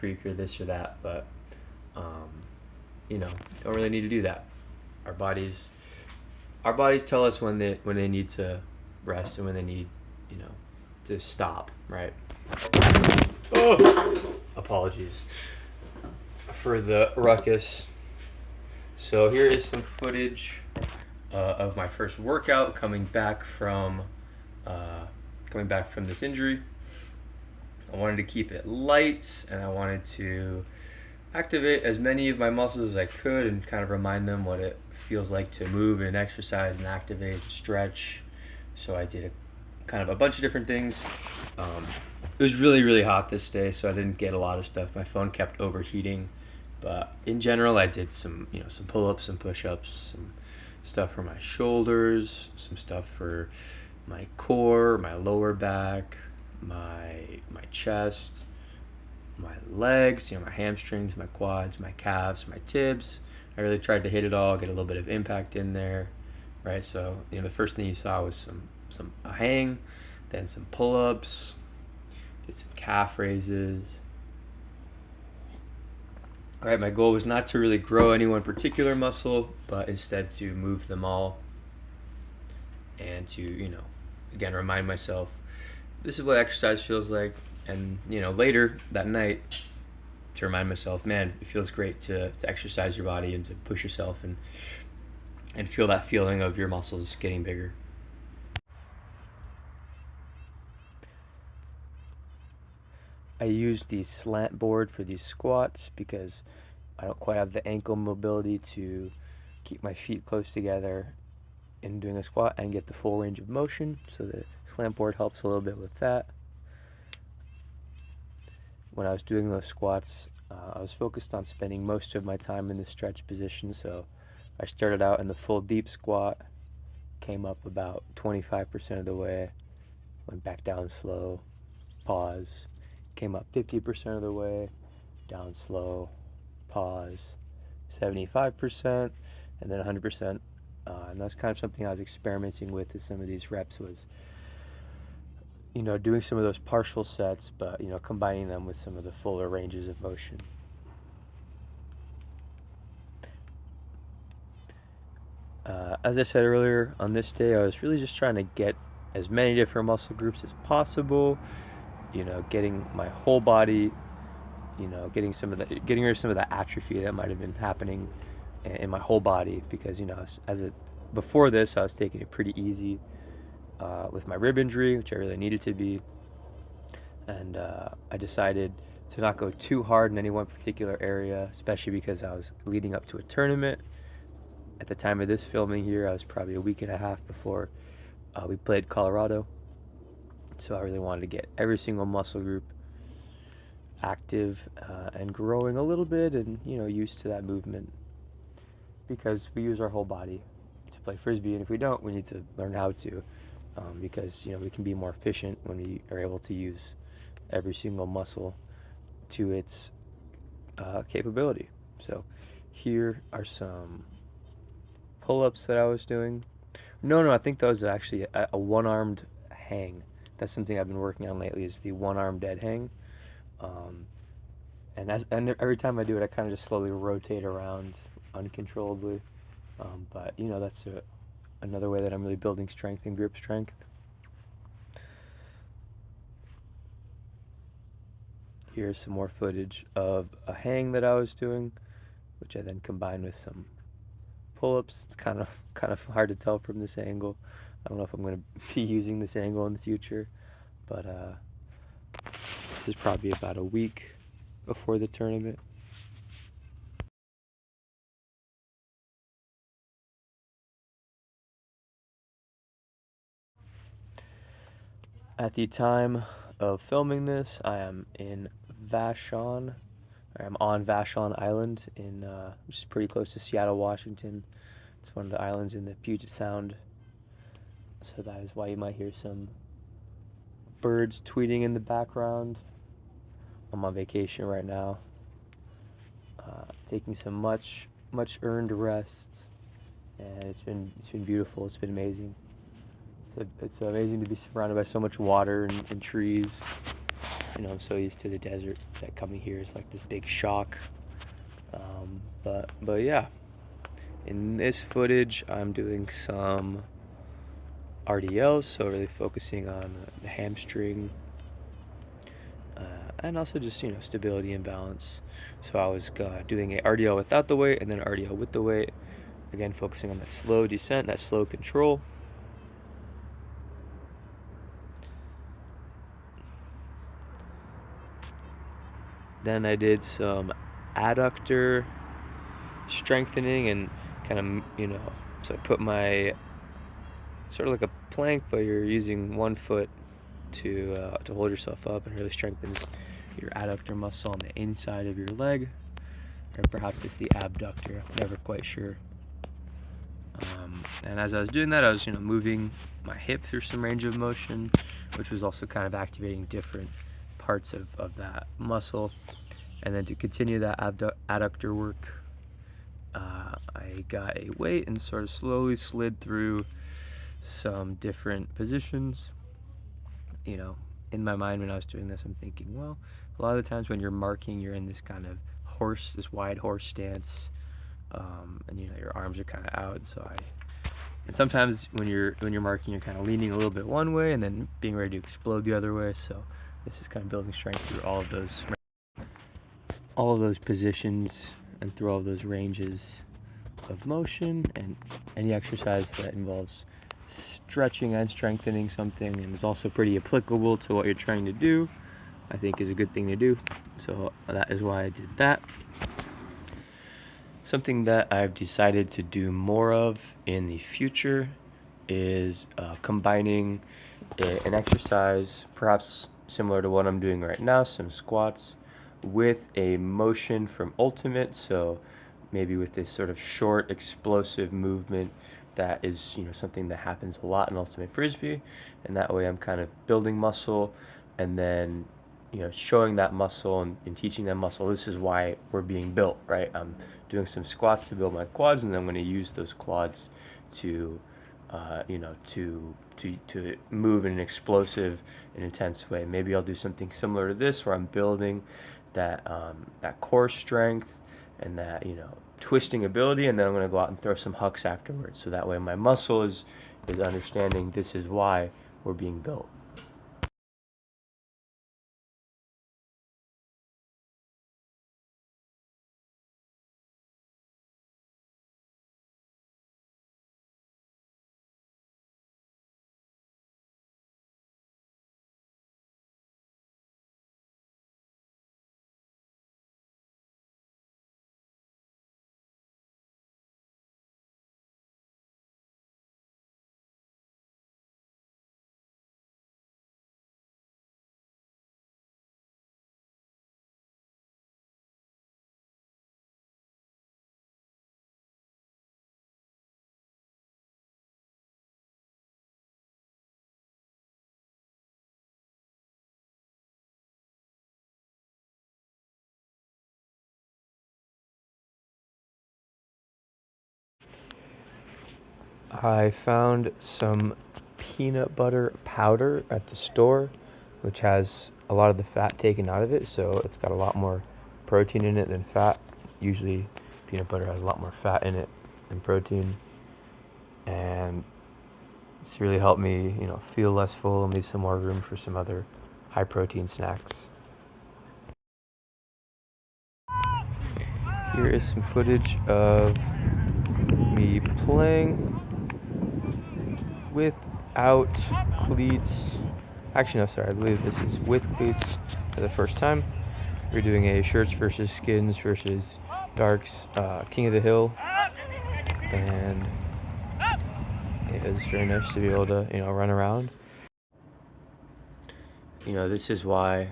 freak or this or that, but you know, don't really need to do that. Our bodies tell us when they need to rest and when they need, you know, to stop, right? Oh, apologies for the ruckus. So here is some footage of my first workout coming back from this injury. I wanted to keep it light, and I wanted to activate as many of my muscles as I could and kind of remind them what it feels like to move and exercise and activate and stretch. So I did kind of a bunch of different things. It was really, really hot this day, so I didn't get a lot of stuff. My phone kept overheating, but in general, I did some pull-ups, some push-ups, some stuff for my shoulders, some stuff for my core, my lower back, my chest, my legs, my hamstrings, my quads, my calves, my tibs. I really tried to hit it all, get a little bit of impact in there, right? So, the first thing you saw was a hang, then some pull-ups, did some calf raises. All right, my goal was not to really grow any one particular muscle, but instead to move them all and to, again, remind myself, this is what exercise feels like. And, later that night, to remind myself, man, it feels great to exercise your body and to push yourself and feel that feeling of your muscles getting bigger. I used the slant board for these squats because I don't quite have the ankle mobility to keep my feet close together in doing a squat and get the full range of motion. So the slant board helps a little bit with that. When I was doing those squats, I was focused on spending most of my time in the stretch position. So I started out in the full deep squat, came up about 25% of the way, went back down slow, pause, came up 50% of the way, down slow, pause, 75%, and then 100%. And that's kind of something I was experimenting with some of these reps was, doing some of those partial sets, but, combining them with some of the fuller ranges of motion. As I said earlier, on this day, I was really just trying to get as many different muscle groups as possible, getting my whole body, getting rid of some of the atrophy that might have been happening in my whole body, because, before this, I was taking it pretty easy with my rib injury, which I really needed to be. And I decided to not go too hard in any one particular area, especially because I was leading up to a tournament. At the time of this filming here, I was probably a week and a half before we played Colorado. So I really wanted to get every single muscle group active and growing a little bit and, used to that movement, because we use our whole body to play Frisbee. And if we don't, we need to learn how to, because, we can be more efficient when we are able to use every single muscle to its capability. So here are some pull-ups that I was doing. No, I think that was actually a one-armed hang. That's something I've been working on lately, is the one-arm dead hang. And every time I do it, I kind of just slowly rotate around uncontrollably. But, that's another way that I'm really building strength and grip strength. Here's some more footage of a hang that I was doing, which I then combined with some pull-ups. It's kind of hard to tell from this angle. I don't know if I'm going to be using this angle in the future, but this is probably about a week before the tournament. At the time of filming this, I am in Vashon. I'm on Vashon Island, which is pretty close to Seattle, Washington. It's one of the islands in the Puget Sound. So that is why you might hear some birds tweeting in the background. I'm on vacation right now, taking some much earned rest, and it's been beautiful. It's been amazing. It's amazing to be surrounded by so much water and trees. You know, I'm so used to the desert that coming here is like this big shock. But yeah, in this footage, I'm doing some RDLs, so really focusing on the hamstring, and also just, you know, stability and balance. So I was doing a RDL without the weight and then RDL with the weight. Again, focusing on that slow descent, that slow control. Then I did some adductor strengthening and kind of, you know, so I put my, sort of like a plank, but you're using one foot to hold yourself up, and really strengthens your adductor muscle on the inside of your leg, or perhaps it's the abductor. I'm never quite sure. And as I was doing that, I was, you know, moving my hip through some range of motion, which was also kind of activating different parts of that muscle. And then to continue that adductor work, I got a weight and sort of slowly slid through some different positions. You know, in my mind when I was doing this, I'm thinking, well, a lot of the times when you're marking, you're in this kind of this wide horse stance, and you know your arms are kind of out. And sometimes when you're marking, you're kind of leaning a little bit one way and then being ready to explode the other way. So this is kind of building strength through all of those positions and through all of those ranges of motion. And any exercise that involves stretching and strengthening something and is also pretty applicable to what you're trying to do, I think is a good thing to do. So that is why I did that. Something that I've decided to do more of in the future is combining an exercise, perhaps similar to what I'm doing right now, some squats, with a motion from Ultimate. So maybe with this sort of short, explosive movement that is, you know, something that happens a lot in Ultimate Frisbee. And that way I'm kind of building muscle and then, you know, showing that muscle and teaching that muscle, this is why we're being built, right? I'm doing some squats to build my quads, and then I'm going to use those quads to, you know, to move in an explosive and intense way. Maybe I'll do something similar to this, where I'm building that core strength and that, you know, twisting ability, and then I'm going to go out and throw some hucks afterwards. So that way my muscle is understanding this is why we're being built. I found some peanut butter powder at the store, which has a lot of the fat taken out of it, so it's got a lot more protein in it than fat. Usually peanut butter has a lot more fat in it than protein, and it's really helped me, you know, feel less full and leave some more room for some other high protein snacks. Here is some footage of me playing without cleats. Actually, no, sorry, I believe this is with cleats for the first time. We're doing a shirts versus skins versus darks, King of the Hill, and it was very nice to be able to, you know, run around. You know, this is why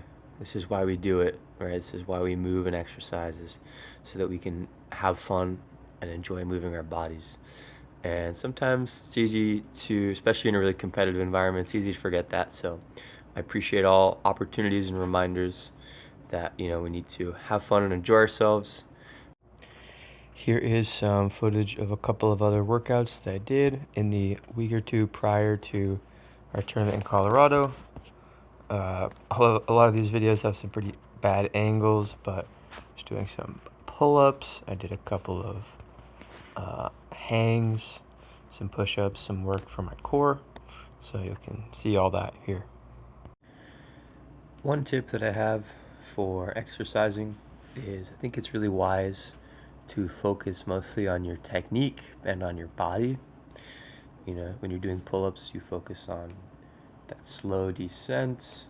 we do it, right? This is why we move and exercises, so that we can have fun and enjoy moving our bodies. And sometimes it's easy to, especially in a really competitive environment, it's easy to forget that. So I appreciate all opportunities and reminders that, you know, we need to have fun and enjoy ourselves. Here is some footage of a couple of other workouts that I did in the week or two prior to our tournament in Colorado. A lot of these videos have some pretty bad angles, but just doing some pull-ups. I did a couple of hangs, some push-ups, some work for my core, so you can see all that here. One tip that I have for exercising is I think it's really wise to focus mostly on your technique and on your body. You know, when you're doing pull-ups, you focus on that slow descent.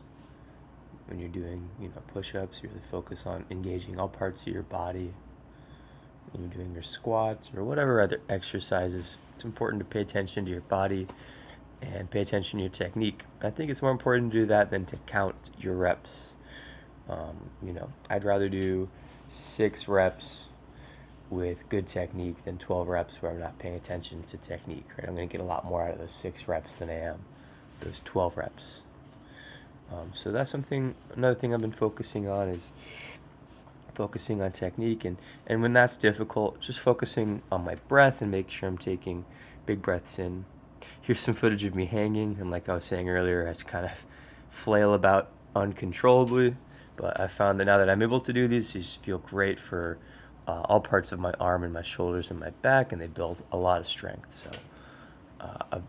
When you're doing, push-ups, you really focus on engaging all parts of your body. When you're doing your squats or whatever other exercises, it's important to pay attention to your body and pay attention to your technique. I think it's more important to do that than to count your reps. I'd rather do 6 reps with good technique than 12 reps where I'm not paying attention to technique. Right? I'm going to get a lot more out of those 6 reps than I am those 12 reps. So that's another thing I've been focusing on is focusing on technique. And when that's difficult, just focusing on my breath and make sure I'm taking big breaths in. Here's some footage of me hanging, and like I was saying earlier, I just kind of flail about uncontrollably. But I found that now that I'm able to do these feel great for all parts of my arm and my shoulders and my back, and they build a lot of strength. So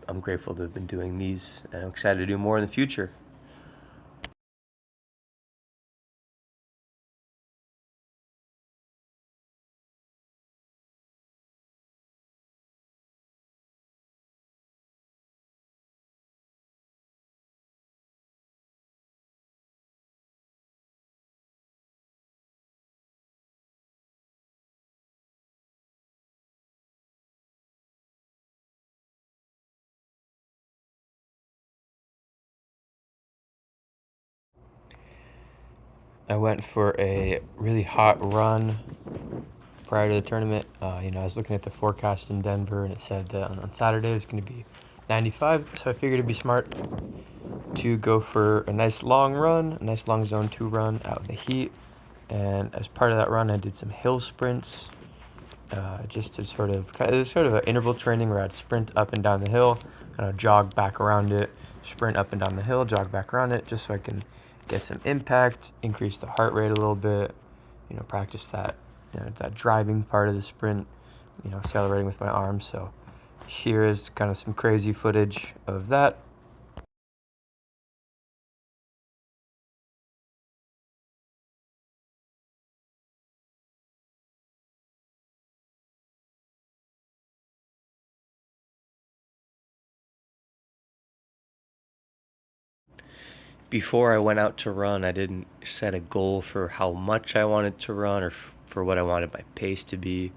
I'm grateful to have been doing these, and I'm excited to do more in the future. I went for a really hot run prior to the tournament. I was looking at the forecast in Denver, and it said that on Saturday it was going to be 95. So I figured it'd be smart to go for a nice long run, a nice long zone 2 run out in the heat. And as part of that run, I did some hill sprints, just to sort of an interval training where I'd sprint up and down the hill, kind of jog back around it, sprint up and down the hill, jog back around it, just so I can get some impact, increase the heart rate a little bit, practice that, that driving part of the sprint, accelerating with my arms. So here is kind of some crazy footage of that. Before I went out to run, I didn't set a goal for how much I wanted to run or for what I wanted my pace to be.